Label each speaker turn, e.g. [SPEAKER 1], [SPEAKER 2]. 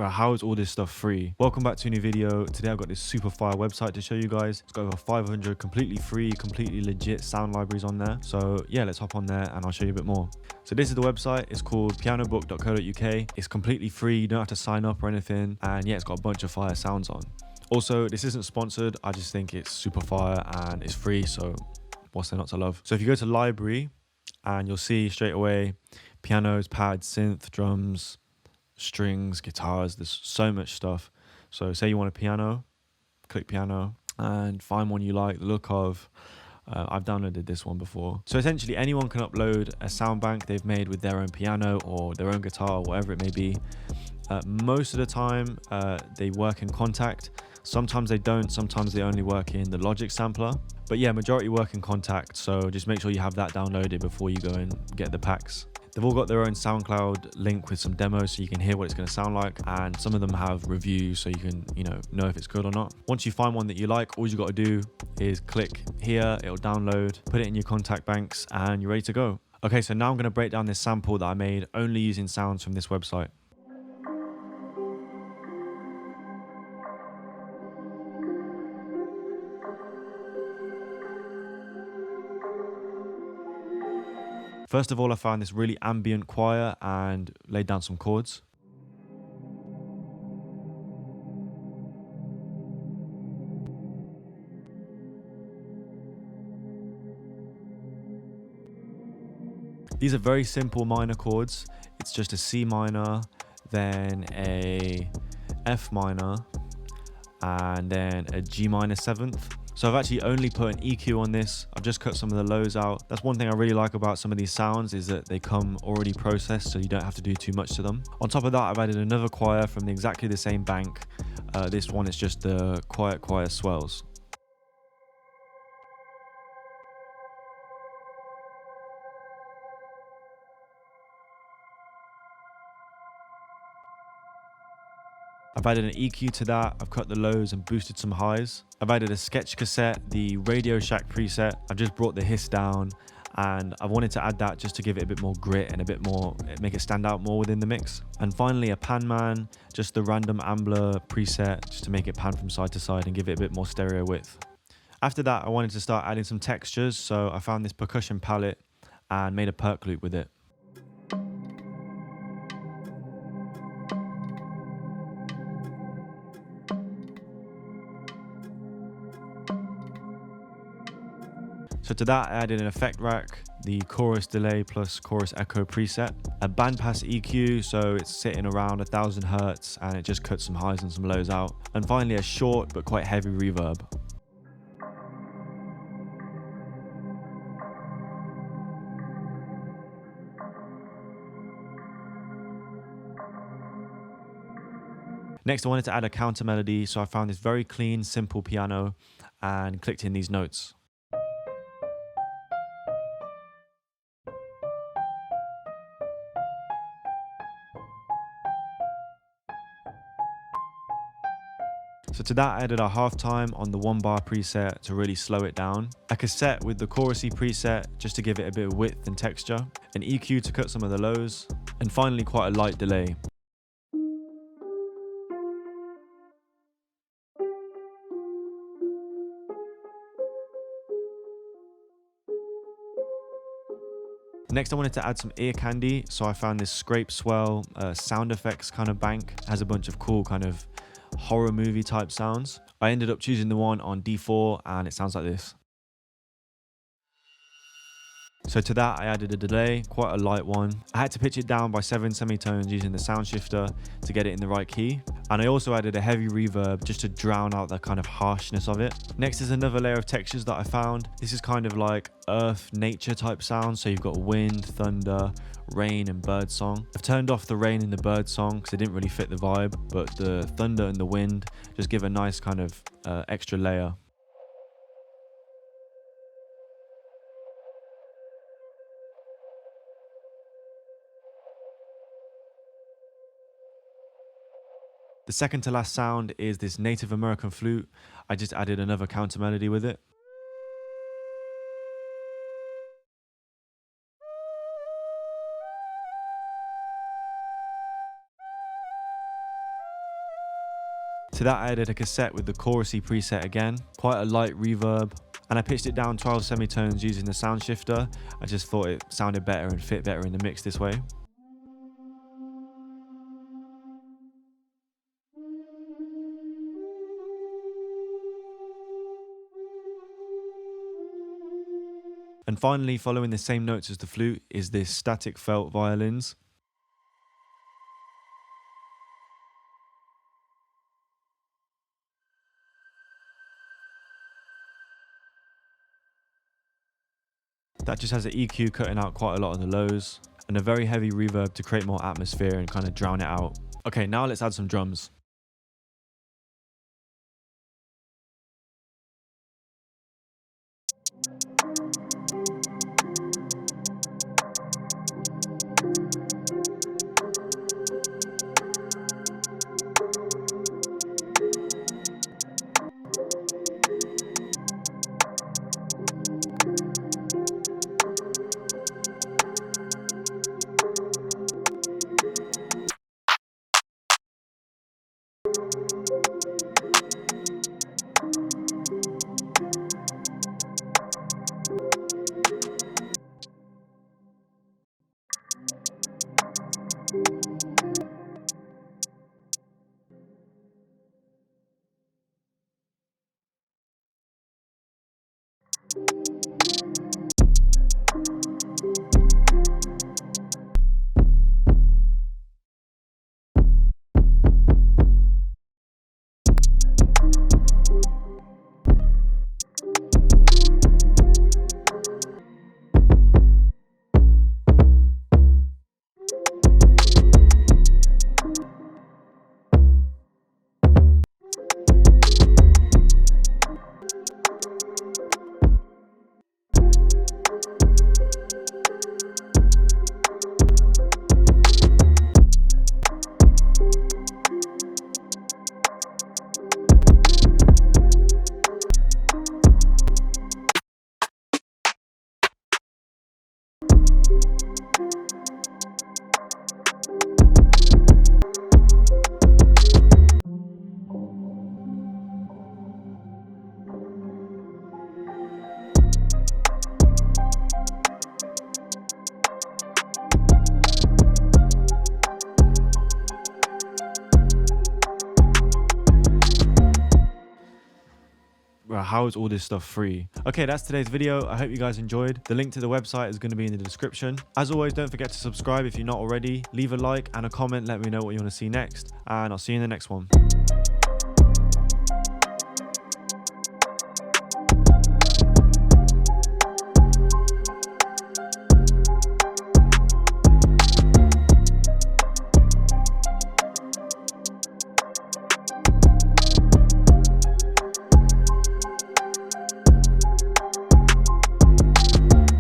[SPEAKER 1] bro, how is all this stuff free? Welcome back to a new video. Today I've got this super fire website to show you guys. It's got over 500 completely free, completely legit sound libraries on there. So yeah, let's hop on there and I'll show you a bit more. So this is the website. It's called pianobook.co.uk. It's completely free. You don't have to sign up or anything. And yeah, it's got a bunch of fire sounds on. Also, this isn't sponsored. I just think it's super fire and it's free. So what's there not to love? So if you go to library and you'll see straight away pianos, pads, synth, drums, strings, guitars, there's so much stuff. So say you want a piano, click piano and find one you like the look of. I've downloaded this one before. So essentially anyone can upload a sound bank they've made with their own piano or their own guitar, whatever it may be. Most of the time they work in Kontakt. Sometimes they don't, sometimes they only work in the Logic sampler. But yeah, majority work in Kontakt, so just make sure you have that downloaded before you go and get the packs. They've all got their own SoundCloud link with some demos so you can hear what it's going to sound like, and some of them have reviews so you can know if it's good or not. Once you find one that you like, all you got to do is click here, it'll download, put it in your Kontakt banks, and you're ready to go. Okay, so now I'm going to break down this sample that I made only using sounds from this website. First of all, I found this really ambient choir and laid down some chords. These are very simple minor chords. It's just a C minor, then a F minor, and then a G minor 7th. So I've actually only put an EQ on this. I've just cut some of the lows out. That's one thing I really like about some of these sounds is that they come already processed, so you don't have to do too much to them. On top of that, I've added another choir from exactly the same bank. This one is just the quiet choir swells. I've added an EQ to that, I've cut the lows and boosted some highs. I've added a sketch cassette, the Radio Shack preset. I've just brought the hiss down and I wanted to add that just to give it a bit more grit and a bit more, make it stand out more within the mix. And finally a pan man, just the random ambler preset, just to make it pan from side to side and give it a bit more stereo width. After that, I wanted to start adding some textures, so I found this percussion palette and made a perc loop with it. So to that, I added an effect rack, the chorus delay plus chorus echo preset, a bandpass EQ, so it's sitting around 1000 Hertz and it just cuts some highs and some lows out. And finally a short but quite heavy reverb. Next, I wanted to add a counter melody, so I found this very clean, simple piano and clicked in these notes. So to that, I added a halftime on the 1 bar preset to really slow it down, a cassette with the chorusy preset just to give it a bit of width and texture, an EQ to cut some of the lows, and finally quite a light delay. Next, I wanted to add some ear candy, so I found this scrape swell sound effects kind of bank. It has a bunch of cool kind of horror movie type sounds. I ended up choosing the one on D4 and it sounds like this. So to that, I added a delay, quite a light one. I had to pitch it down by 7 semitones using the sound shifter to get it in the right key. And I also added a heavy reverb just to drown out the kind of harshness of it. Next is another layer of textures that I found. This is kind of like earth, nature type sound. So you've got wind, thunder, rain and bird song. I've turned off the rain and the bird song because it didn't really fit the vibe, but the thunder and the wind just give a nice kind of extra layer. The second to last sound is this Native American flute. I just added another counter melody with it. To that I added a cassette with the chorusy preset again, quite a light reverb, and I pitched it down 12 semitones using the sound shifter. I just thought it sounded better and fit better in the mix this way. And finally, following the same notes as the flute is this static felt violins. That just has an EQ cutting out quite a lot of the lows and a very heavy reverb to create more atmosphere and kind of drown it out. Okay, now let's add some drums. How is all this stuff free? Okay, that's today's video. I hope you guys enjoyed. The link to the website is going to be in the description. As always, don't forget to subscribe if you're not already. Leave a like and a comment. Let me know what you want to see next, and I'll see you in the next one.